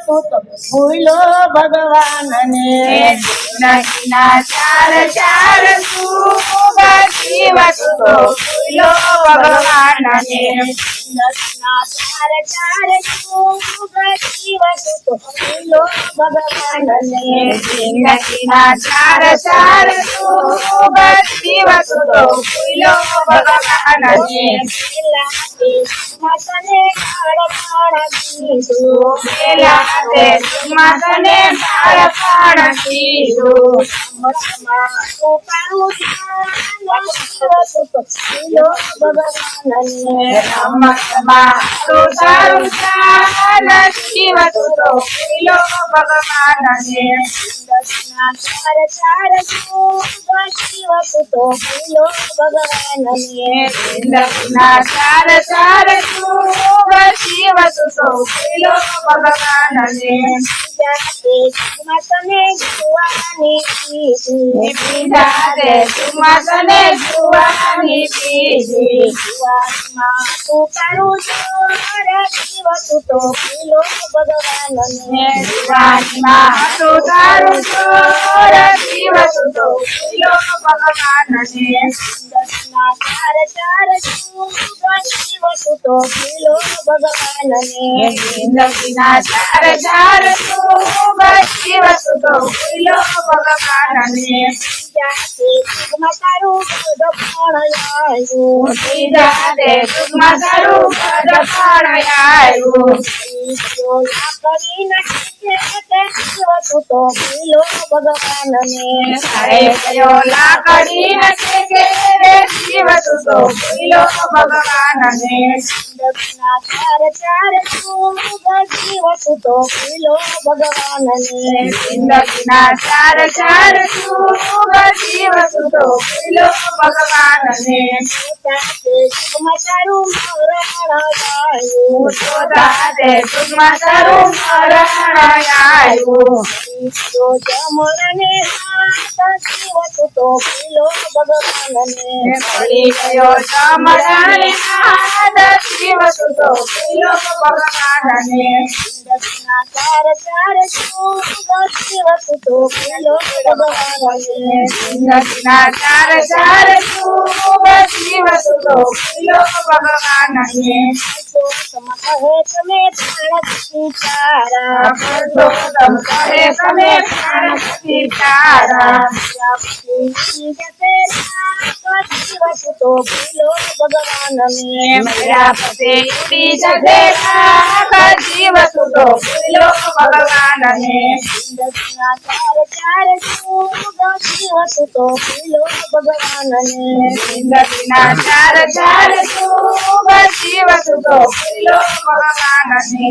સુત ભૂલો ભગવાનને જિંદગીના ચાર ચાર સુખ જીવ સુતો ભૂલો ભગવાનને જિંદગીના ચાર ચાર સુખ જીવ સુત ભૂલો ભગવાનને જિંદગીના ચાર ચાર સુખ જીવ સુતો ભૂલો ભગવાનને મતને કાળ કાળ દીધું પેલા તે મતને કાળ કાળ કીધું મતમાં ઉપાડું ભૂલો ભગવાનને રમતમાં તું તારું ચાલ શિવ સુતો ભૂલો ભગવાનને ચાર ચાર શિવ સુતો ભૂલો ભગવાનને જિંદગીના ચાર ચાર સુખ શિવ સુતો ભૂલો ભગવાનને મતને જોવાની દીધી પીધા તે મતને જુવાની પીધી માં ઉપાડું શિવ સુતો ભૂલો ભગવાનને જીવાનીમાં તું તારું ચોર શિવ સુતો ભૂલો ભગવાનને ચાર ચાર શિવ સુતો ભૂલો ભગવાનને જિંદગીના ચાર ચાર સુખ શિવ સુતો ભૂલો ભગવાનને તારું પણ આવ્યું પીધા તે સુખમાં તારું પદ પણ આવ્યું સુતો ભૂલો ભગવાનને તારે કયો લાકડી નથી કે રે શિવ સુતો ભૂલો ભગવાનને ચાર ચાર શિવ સુતો ભૂલો ભગવાનને જિંદગીના ચાર ચાર સુખ શિવ સુતો ભૂલો ભગવાનને તારું મરણ જોતા તે સુખમાં તારું મરણ આવ્યું જમણને શિવ સુતો ભૂલો ભગવાનને પડી ગયો સમરણે નાદ શિવ સુતો ભૂલો ભગવાનને ચાર ચાર શિવ સુતો ભૂલો ભગવાનને જિંદગીના ચાર ચાર સુખ શિવ સુતો ભૂલો ભગવાનને કહે તમે ચારા પુરુષોત્તમ કહે તમે પ્રાણપતિ તારા શિવ સુતો ભૂલો ભગવાનને મેરા પતે ઉડી જશે રાખ શિવ સુતો ભૂલો ભગવાનને ચાર ચાર શિવ સુતો ભૂલો ભગવાનને જિંદગીના ચાર ચાર સુખ શિવ સુતો ભૂલો ભગવાનને